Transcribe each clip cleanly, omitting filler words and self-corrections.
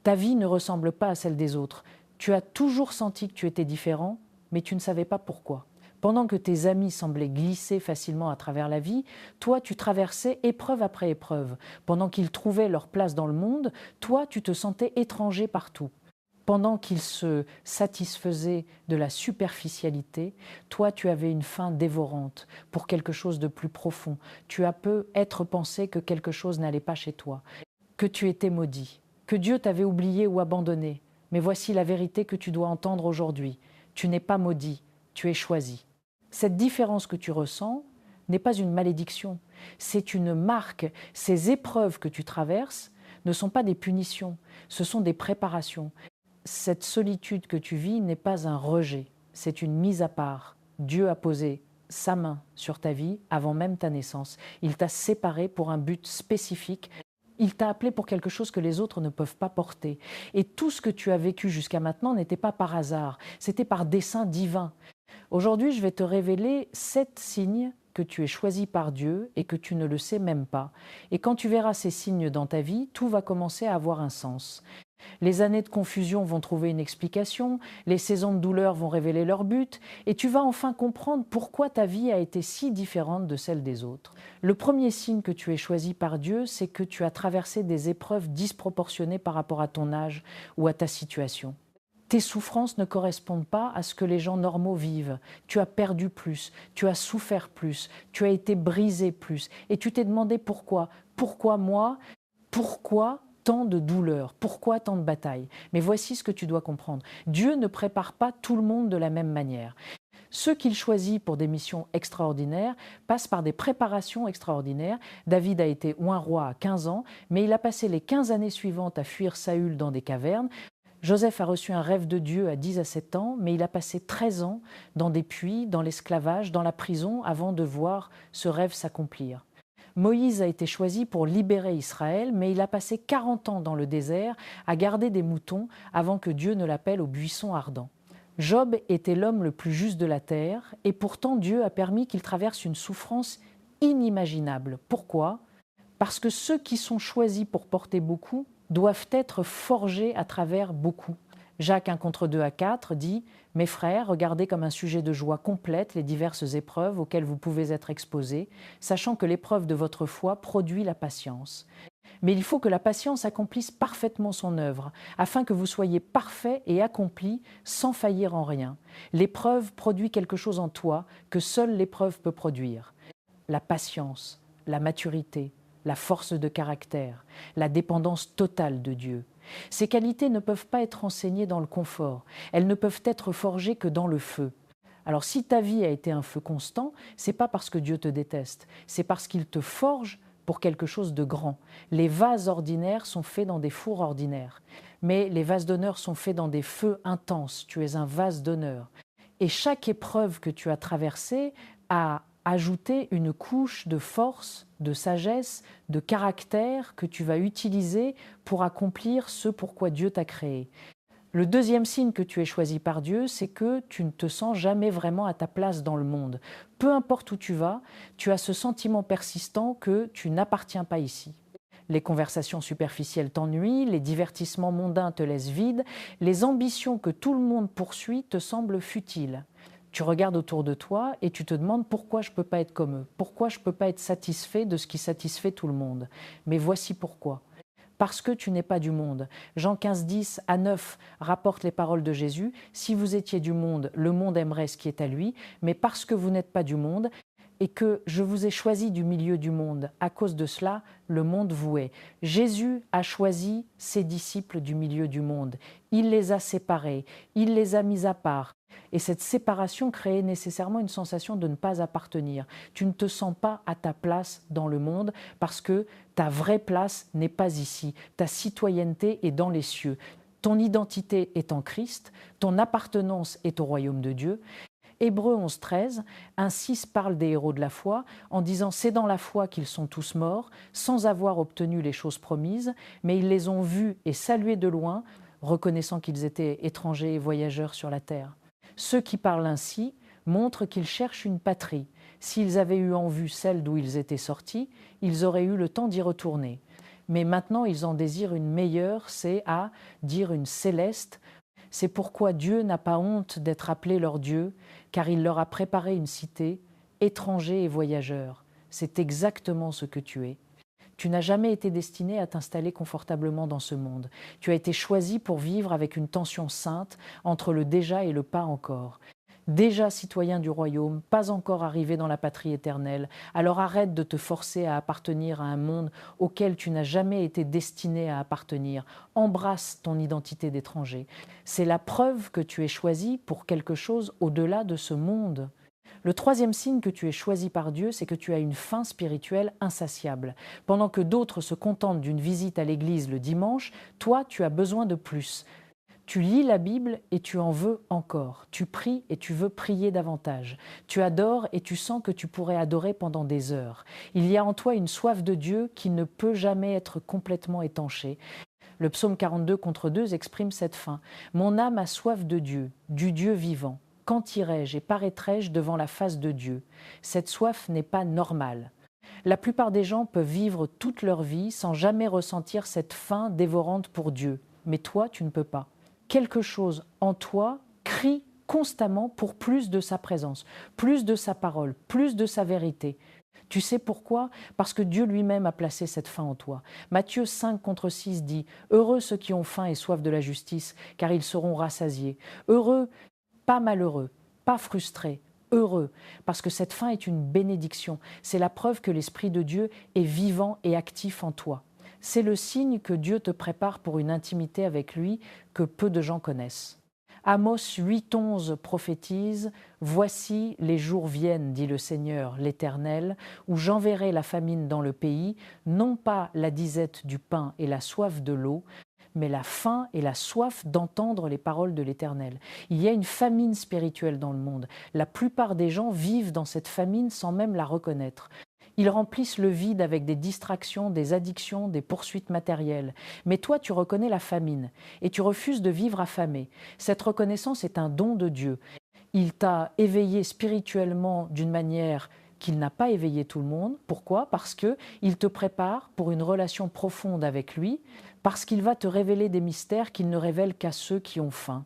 Ta vie ne ressemble pas à celle des autres. Tu as toujours senti que tu étais différent, mais tu ne savais pas pourquoi. Pendant que tes amis semblaient glisser facilement à travers la vie, toi, tu traversais épreuve après épreuve. Pendant qu'ils trouvaient leur place dans le monde, toi, tu te sentais étranger partout. Pendant qu'ils se satisfaisaient de la superficialité, toi, tu avais une faim dévorante pour quelque chose de plus profond. Tu as peu être pensé que quelque chose n'allait pas chez toi, que tu étais maudit, que Dieu t'avait oublié ou abandonné. Mais voici la vérité que tu dois entendre aujourd'hui. Tu n'es pas maudit, tu es choisi. Cette différence que tu ressens n'est pas une malédiction, c'est une marque. Ces épreuves que tu traverses ne sont pas des punitions, ce sont des préparations. Cette solitude que tu vis n'est pas un rejet, c'est une mise à part. Dieu a posé sa main sur ta vie avant même ta naissance. Il t'a séparé pour un but spécifique. Il t'a appelé pour quelque chose que les autres ne peuvent pas porter. Et tout ce que tu as vécu jusqu'à maintenant n'était pas par hasard, c'était par dessein divin. Aujourd'hui, je vais te révéler 7 signes que tu es choisi par Dieu et que tu ne le sais même pas. Et quand tu verras ces signes dans ta vie, tout va commencer à avoir un sens. Les années de confusion vont trouver une explication, les saisons de douleur vont révéler leur but, et tu vas enfin comprendre pourquoi ta vie a été si différente de celle des autres. Le premier signe que tu es choisi par Dieu, c'est que tu as traversé des épreuves disproportionnées par rapport à ton âge ou à ta situation. Tes souffrances ne correspondent pas à ce que les gens normaux vivent. Tu as perdu plus, tu as souffert plus, tu as été brisé plus, et tu t'es demandé pourquoi. Pourquoi moi? Pourquoi tant de douleurs? Pourquoi tant de batailles? Mais voici ce que tu dois comprendre. Dieu ne prépare pas tout le monde de la même manière. Ceux qu'il choisit pour des missions extraordinaires passent par des préparations extraordinaires. David a été oint roi à 15 ans, mais il a passé les 15 années suivantes à fuir Saül dans des cavernes. Joseph a reçu un rêve de Dieu à 10 à 7 ans, mais il a passé 13 ans dans des puits, dans l'esclavage, dans la prison, avant de voir ce rêve s'accomplir. Moïse a été choisi pour libérer Israël, mais il a passé 40 ans dans le désert à garder des moutons avant que Dieu ne l'appelle au buisson ardent. Job était l'homme le plus juste de la terre, et pourtant Dieu a permis qu'il traverse une souffrance inimaginable. Pourquoi? Parce que ceux qui sont choisis pour porter beaucoup doivent être forgés à travers beaucoup. Jacques 1 contre 2 à 4 dit « Mes frères, regardez comme un sujet de joie complète les diverses épreuves auxquelles vous pouvez être exposés, sachant que l'épreuve de votre foi produit la patience. Mais il faut que la patience accomplisse parfaitement son œuvre, afin que vous soyez parfaits et accomplis sans faillir en rien. L'épreuve produit quelque chose en toi que seule l'épreuve peut produire. La patience, la maturité, la force de caractère, la dépendance totale de Dieu. Ces qualités ne peuvent pas être enseignées dans le confort, elles ne peuvent être forgées que dans le feu. Alors si ta vie a été un feu constant, c'est pas parce que Dieu te déteste, c'est parce qu'il te forge pour quelque chose de grand. Les vases ordinaires sont faits dans des fours ordinaires, mais les vases d'honneur sont faits dans des feux intenses. Tu es un vase d'honneur. Et chaque épreuve que tu as traversée a ajouté une couche de force, de sagesse, de caractère que tu vas utiliser pour accomplir ce pourquoi Dieu t'a créé. Le deuxième signe que tu es choisi par Dieu, c'est que tu ne te sens jamais vraiment à ta place dans le monde. Peu importe où tu vas, tu as ce sentiment persistant que tu n'appartiens pas ici. Les conversations superficielles t'ennuient, les divertissements mondains te laissent vide, les ambitions que tout le monde poursuit te semblent futiles. Tu regardes autour de toi et tu te demandes pourquoi je ne peux pas être comme eux, pourquoi je ne peux pas être satisfait de ce qui satisfait tout le monde. Mais voici pourquoi. Parce que tu n'es pas du monde. Jean 15, 10 à 9 rapporte les paroles de Jésus. « Si vous étiez du monde, le monde aimerait ce qui est à lui, mais parce que vous n'êtes pas du monde, et que je vous ai choisi du milieu du monde, à cause de cela, le monde vous hait. » Jésus a choisi ses disciples du milieu du monde. Il les a séparés, il les a mis à part. Et cette séparation créait nécessairement une sensation de ne pas appartenir. Tu ne te sens pas à ta place dans le monde parce que ta vraie place n'est pas ici. Ta citoyenneté est dans les cieux. Ton identité est en Christ, ton appartenance est au royaume de Dieu. Hébreux 11, 13, ainsi se parle des héros de la foi en disant « C'est dans la foi qu'ils sont tous morts, sans avoir obtenu les choses promises, mais ils les ont vus et salués de loin, reconnaissant qu'ils étaient étrangers et voyageurs sur la terre. » Ceux qui parlent ainsi montrent qu'ils cherchent une patrie. S'ils avaient eu en vue celle d'où ils étaient sortis, ils auraient eu le temps d'y retourner. Mais maintenant, ils en désirent une meilleure, c'est à dire une céleste. C'est pourquoi Dieu n'a pas honte d'être appelé leur Dieu, car il leur a préparé une cité, étrangers et voyageurs. C'est exactement ce que tu es. Tu n'as jamais été destiné à t'installer confortablement dans ce monde. Tu as été choisi pour vivre avec une tension sainte entre le déjà et le pas encore. Déjà citoyen du royaume, pas encore arrivé dans la patrie éternelle, alors arrête de te forcer à appartenir à un monde auquel tu n'as jamais été destiné à appartenir. Embrasse ton identité d'étranger. C'est la preuve que tu es choisi pour quelque chose au-delà de ce monde. Le troisième signe que tu es choisi par Dieu, c'est que tu as une faim spirituelle insatiable. Pendant que d'autres se contentent d'une visite à l'église le dimanche, toi, tu as besoin de plus. Tu lis la Bible et tu en veux encore. Tu pries et tu veux prier davantage. Tu adores et tu sens que tu pourrais adorer pendant des heures. Il y a en toi une soif de Dieu qui ne peut jamais être complètement étanchée. Le psaume 42 contre 2 exprime cette faim. Mon âme a soif de Dieu, du Dieu vivant. Quand irai-je et paraîtrai-je devant la face de Dieu? Cette soif n'est pas normale. La plupart des gens peuvent vivre toute leur vie sans jamais ressentir cette faim dévorante pour Dieu. Mais toi, tu ne peux pas. Quelque chose en toi crie constamment pour plus de sa présence, plus de sa parole, plus de sa vérité. Tu sais pourquoi? Parce que Dieu lui-même a placé cette faim en toi. Matthieu 5 contre 6 dit « Heureux ceux qui ont faim et soif de la justice, car ils seront rassasiés. Heureux, pas malheureux, pas frustrés, heureux, parce que cette faim est une bénédiction. C'est la preuve que l'Esprit de Dieu est vivant et actif en toi. C'est le signe que Dieu te prépare pour une intimité avec lui que peu de gens connaissent. Amos 8,11 prophétise « Voici les jours viennent, dit le Seigneur, l'Éternel, où j'enverrai la famine dans le pays, non pas la disette du pain et la soif de l'eau, mais la faim et la soif d'entendre les paroles de l'Éternel. » Il y a une famine spirituelle dans le monde. La plupart des gens vivent dans cette famine sans même la reconnaître. Ils remplissent le vide avec des distractions, des addictions, des poursuites matérielles. Mais toi, tu reconnais la famine et tu refuses de vivre affamé. Cette reconnaissance est un don de Dieu. Il t'a éveillé spirituellement d'une manière qu'il n'a pas éveillé tout le monde. Pourquoi? Parce qu'il te prépare pour une relation profonde avec lui, parce qu'il va te révéler des mystères qu'il ne révèle qu'à ceux qui ont faim.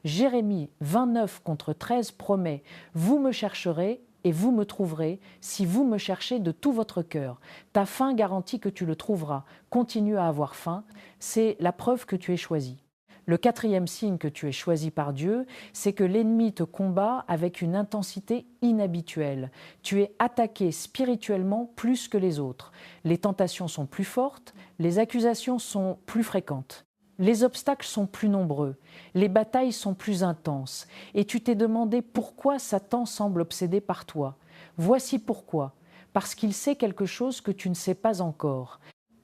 Jérémie 29 contre 13 promet « Vous me chercherez et vous me trouverez si vous me cherchez de tout votre cœur. Ta faim garantit que tu le trouveras. Continue à avoir faim. C'est la preuve que tu es choisi. » Le quatrième signe que tu es choisi par Dieu, c'est que l'ennemi te combat avec une intensité inhabituelle. Tu es attaqué spirituellement plus que les autres. Les tentations sont plus fortes, les accusations sont plus fréquentes. Les obstacles sont plus nombreux, les batailles sont plus intenses, et tu t'es demandé pourquoi Satan semble obsédé par toi. Voici pourquoi. Parce qu'il sait quelque chose que tu ne sais pas encore.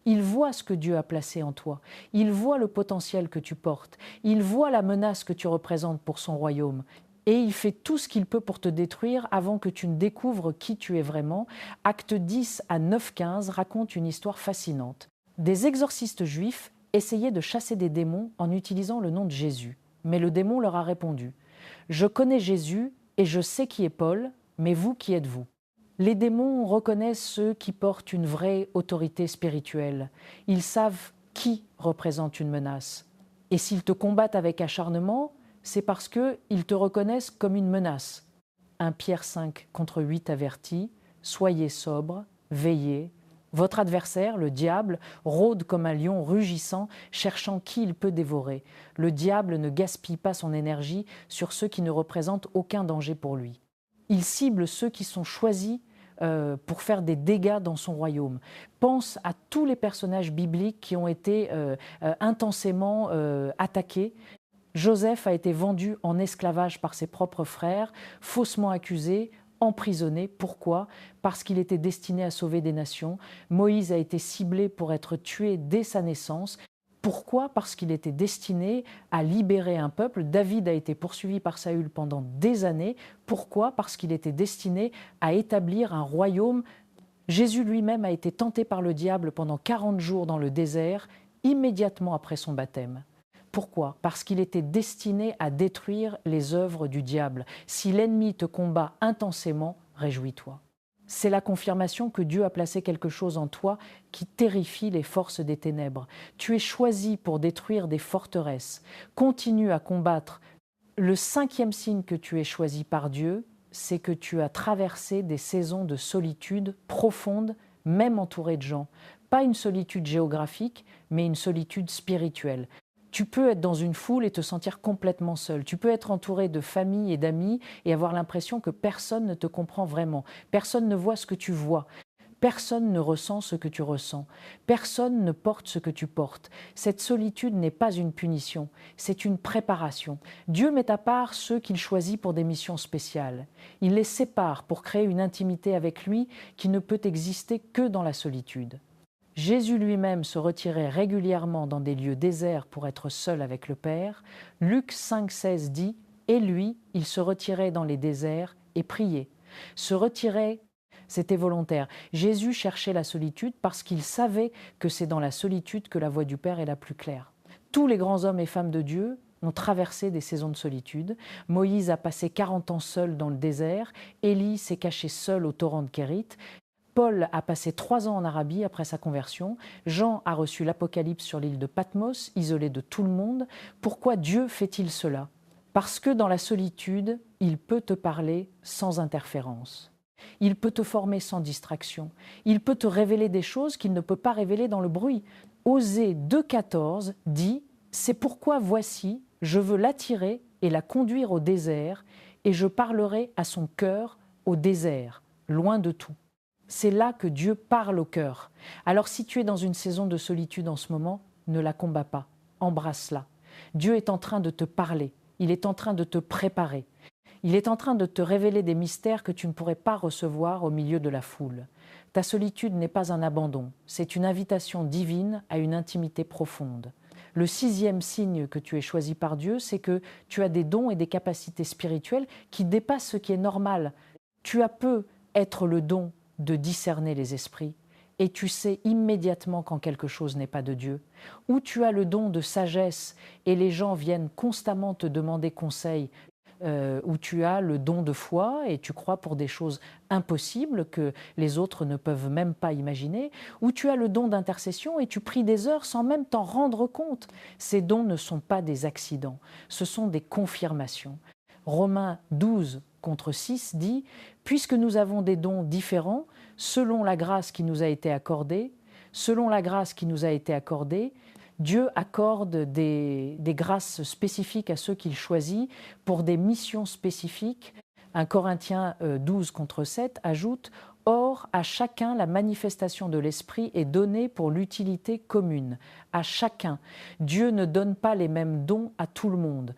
Il voit ce que Dieu a placé en toi. Il voit le potentiel que tu portes. Il voit la menace que tu représentes pour son royaume. Et il fait tout ce qu'il peut pour te détruire avant que tu ne découvres qui tu es vraiment. Actes 10 à 9-15 racontent une histoire fascinante. Des exorcistes juifs essayaient de chasser des démons en utilisant le nom de Jésus. Mais le démon leur a répondu « Je connais Jésus et je sais qui est Paul, mais vous, qui êtes-vous » Les démons reconnaissent ceux qui portent une vraie autorité spirituelle. Ils savent qui représente une menace. Et s'ils te combattent avec acharnement, c'est parce qu'ils te reconnaissent comme une menace. 1 Pierre 5 contre 8 avertit « Soyez sobres, veillez. Votre adversaire, le diable, rôde comme un lion rugissant, cherchant qui il peut dévorer. Le diable ne gaspille pas son énergie sur ceux qui ne représentent aucun danger pour lui. Il cible ceux qui sont choisis pour faire des dégâts dans son royaume. Pense à tous les personnages bibliques qui ont été intensément attaqués. Joseph a été vendu en esclavage par ses propres frères, faussement accusé, emprisonné. Pourquoi? Parce qu'il était destiné à sauver des nations. Moïse a été ciblé pour être tué dès sa naissance. Pourquoi? Parce qu'il était destiné à libérer un peuple. David a été poursuivi par Saül pendant des années. Pourquoi? Parce qu'il était destiné à établir un royaume. Jésus lui-même a été tenté par le diable pendant 40 jours dans le désert, immédiatement après son baptême. Pourquoi? Parce qu'il était destiné à détruire les œuvres du diable. Si l'ennemi te combat intensément, réjouis-toi. C'est la confirmation que Dieu a placé quelque chose en toi qui terrifie les forces des ténèbres. Tu es choisi pour détruire des forteresses. Continue à combattre. Le 5e signe que tu es choisi par Dieu, c'est que tu as traversé des saisons de solitude profonde, même entouré de gens. Pas une solitude géographique, mais une solitude spirituelle. Tu peux être dans une foule et te sentir complètement seul. Tu peux être entouré de famille et d'amis et avoir l'impression que personne ne te comprend vraiment. Personne ne voit ce que tu vois. Personne ne ressent ce que tu ressens. Personne ne porte ce que tu portes. Cette solitude n'est pas une punition, c'est une préparation. Dieu met à part ceux qu'il choisit pour des missions spéciales. Il les sépare pour créer une intimité avec lui qui ne peut exister que dans la solitude. Jésus lui-même se retirait régulièrement dans des lieux déserts pour être seul avec le Père. Luc 5,16 dit « Et lui, il se retirait dans les déserts et priait ». Se retirer, c'était volontaire. Jésus cherchait la solitude parce qu'il savait que c'est dans la solitude que la voix du Père est la plus claire. Tous les grands hommes et femmes de Dieu ont traversé des saisons de solitude. Moïse a passé 40 ans seul dans le désert. Élie s'est caché seul au torrent de Kérit. Paul a passé 3 ans en Arabie après sa conversion. Jean a reçu l'Apocalypse sur l'île de Patmos, isolé de tout le monde. Pourquoi Dieu fait-il cela? Parce que dans la solitude, il peut te parler sans interférence. Il peut te former sans distraction. Il peut te révéler des choses qu'il ne peut pas révéler dans le bruit. Osée 2,14 dit « C'est pourquoi voici, je veux l'attirer et la conduire au désert, et je parlerai à son cœur au désert, loin de tout. » C'est là que Dieu parle au cœur. Alors si tu es dans une saison de solitude en ce moment, ne la combats pas, embrasse-la. Dieu est en train de te parler, il est en train de te préparer. Il est en train de te révéler des mystères que tu ne pourrais pas recevoir au milieu de la foule. Ta solitude n'est pas un abandon, c'est une invitation divine à une intimité profonde. Le 6e signe que tu es choisi par Dieu, c'est que tu as des dons et des capacités spirituelles qui dépassent ce qui est normal. Tu as peu être le don de discerner les esprits et tu sais immédiatement quand quelque chose n'est pas de Dieu. Ou tu as le don de sagesse et les gens viennent constamment te demander conseil, où tu as le don de foi et tu crois pour des choses impossibles que les autres ne peuvent même pas imaginer, où tu as le don d'intercession et tu pries des heures sans même t'en rendre compte. Ces dons ne sont pas des accidents, ce sont des confirmations. Romains 12 contre 6 dit « Puisque nous avons des dons différents, selon la grâce qui nous a été accordée, Dieu accorde des grâces spécifiques à ceux qu'il choisit pour des missions spécifiques. » 1 Corinthiens 12 contre 7 ajoute « Or, à chacun, la manifestation de l'Esprit est donnée pour l'utilité commune. À chacun. Dieu ne donne pas les mêmes dons à tout le monde.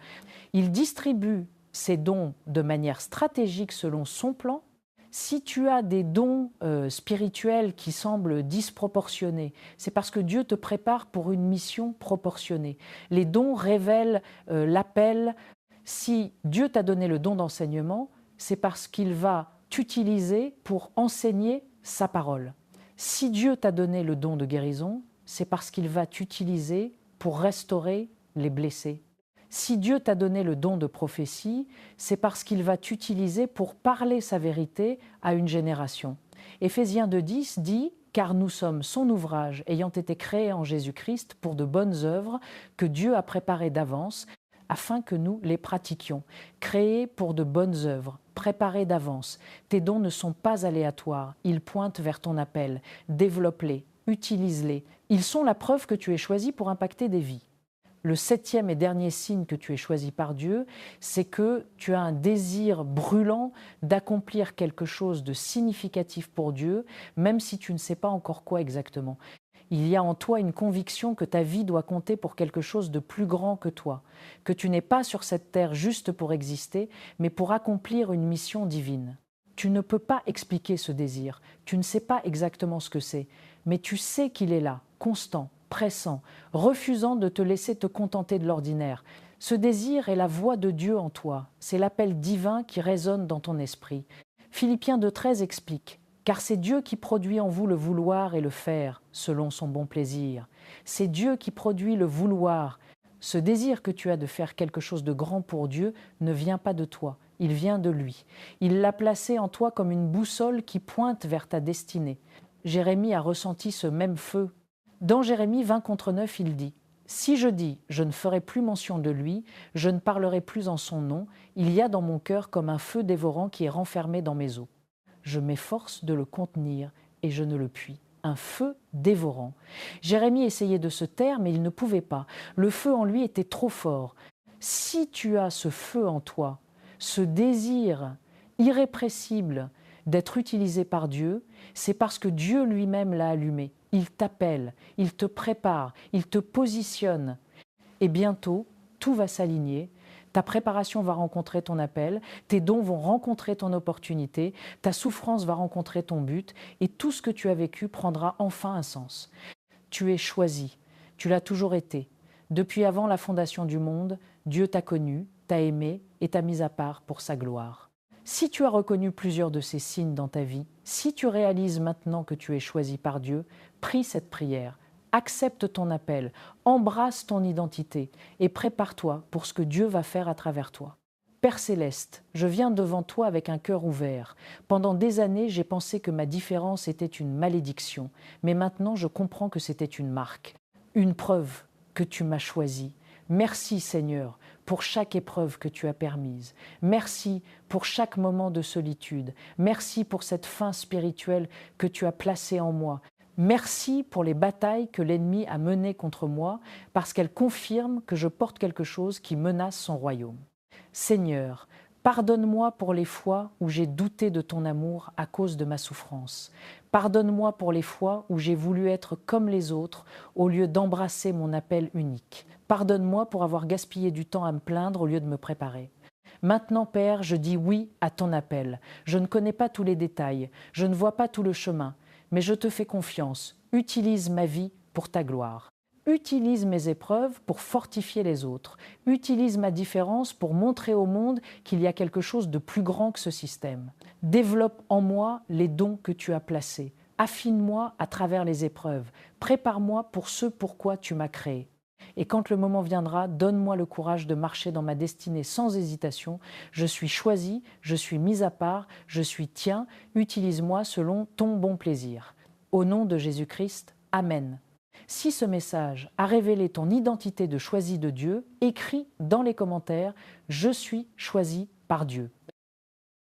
Il distribue ces dons de manière stratégique selon son plan. Si tu as des dons spirituels qui semblent disproportionnés, c'est parce que Dieu te prépare pour une mission proportionnée. Les dons révèlent l'appel. Si Dieu t'a donné le don d'enseignement, c'est parce qu'il va t'utiliser pour enseigner sa parole. Si Dieu t'a donné le don de guérison, c'est parce qu'il va t'utiliser pour restaurer les blessés. Si Dieu t'a donné le don de prophétie, c'est parce qu'il va t'utiliser pour parler sa vérité à une génération. Éphésiens 2,10 dit « Car nous sommes son ouvrage ayant été créé en Jésus-Christ pour de bonnes œuvres que Dieu a préparées d'avance afin que nous les pratiquions. » Créés pour de bonnes œuvres, préparés d'avance. Tes dons ne sont pas aléatoires, ils pointent vers ton appel. Développe-les, utilise-les. Ils sont la preuve que tu es choisi pour impacter des vies. Le 7e et dernier signe que tu es choisi par Dieu, c'est que tu as un désir brûlant d'accomplir quelque chose de significatif pour Dieu, même si tu ne sais pas encore quoi exactement. Il y a en toi une conviction que ta vie doit compter pour quelque chose de plus grand que toi, que tu n'es pas sur cette terre juste pour exister, mais pour accomplir une mission divine. Tu ne peux pas expliquer ce désir, tu ne sais pas exactement ce que c'est, mais tu sais qu'il est là, constant, pressant, refusant de te laisser te contenter de l'ordinaire. Ce désir est la voix de Dieu en toi, c'est l'appel divin qui résonne dans ton esprit. Philippiens 2,13 explique « Car c'est Dieu qui produit en vous le vouloir et le faire, selon son bon plaisir. C'est Dieu qui produit le vouloir. Ce désir que tu as de faire quelque chose de grand pour Dieu ne vient pas de toi, il vient de lui. Il l'a placé en toi comme une boussole qui pointe vers ta destinée. Jérémie a ressenti ce même feu. Dans Jérémie 20:9, il dit « Si je dis « je ne ferai plus mention de lui, je ne parlerai plus en son nom, il y a dans mon cœur comme un feu dévorant qui est renfermé dans mes os. Je m'efforce de le contenir et je ne le puis. » Un feu dévorant. Jérémie essayait de se taire, mais il ne pouvait pas. Le feu en lui était trop fort. Si tu as ce feu en toi, ce désir irrépressible d'être utilisé par Dieu, c'est parce que Dieu lui-même l'a allumé. Il t'appelle, il te prépare, il te positionne. Et bientôt, tout va s'aligner. Ta préparation va rencontrer ton appel, tes dons vont rencontrer ton opportunité, ta souffrance va rencontrer ton but, et tout ce que tu as vécu prendra enfin un sens. Tu es choisi, tu l'as toujours été. Depuis avant la fondation du monde, Dieu t'a connu, t'a aimé et t'a mis à part pour sa gloire. Si tu as reconnu plusieurs de ces signes dans ta vie, si tu réalises maintenant que tu es choisi par Dieu, prie cette prière. Accepte ton appel, embrasse ton identité et prépare-toi pour ce que Dieu va faire à travers toi. Père céleste, je viens devant toi avec un cœur ouvert. Pendant des années, j'ai pensé que ma différence était une malédiction, mais maintenant je comprends que c'était une marque, une preuve que tu m'as choisi. Merci Seigneur pour chaque épreuve que tu as permise. Merci pour chaque moment de solitude. Merci pour cette faim spirituelle que tu as placée en moi. Merci pour les batailles que l'ennemi a menées contre moi, parce qu'elles confirment que je porte quelque chose qui menace son royaume. Seigneur, pardonne-moi pour les fois où j'ai douté de ton amour à cause de ma souffrance. Pardonne-moi pour les fois où j'ai voulu être comme les autres au lieu d'embrasser mon appel unique. Pardonne-moi pour avoir gaspillé du temps à me plaindre au lieu de me préparer. Maintenant, Père, je dis oui à ton appel. Je ne connais pas tous les détails, je ne vois pas tout le chemin, mais je te fais confiance. Utilise ma vie pour ta gloire. Utilise mes épreuves pour fortifier les autres. Utilise ma différence pour montrer au monde qu'il y a quelque chose de plus grand que ce système. Développe en moi les dons que tu as placés. Affine-moi à travers les épreuves. Prépare-moi pour ce pourquoi tu m'as créé. Et quand le moment viendra, donne-moi le courage de marcher dans ma destinée sans hésitation. Je suis choisi, je suis mis à part, je suis tien. Utilise-moi selon ton bon plaisir. Au nom de Jésus-Christ, Amen. Si ce message a révélé ton identité de choisi de Dieu, écris dans les commentaires « Je suis choisi par Dieu ».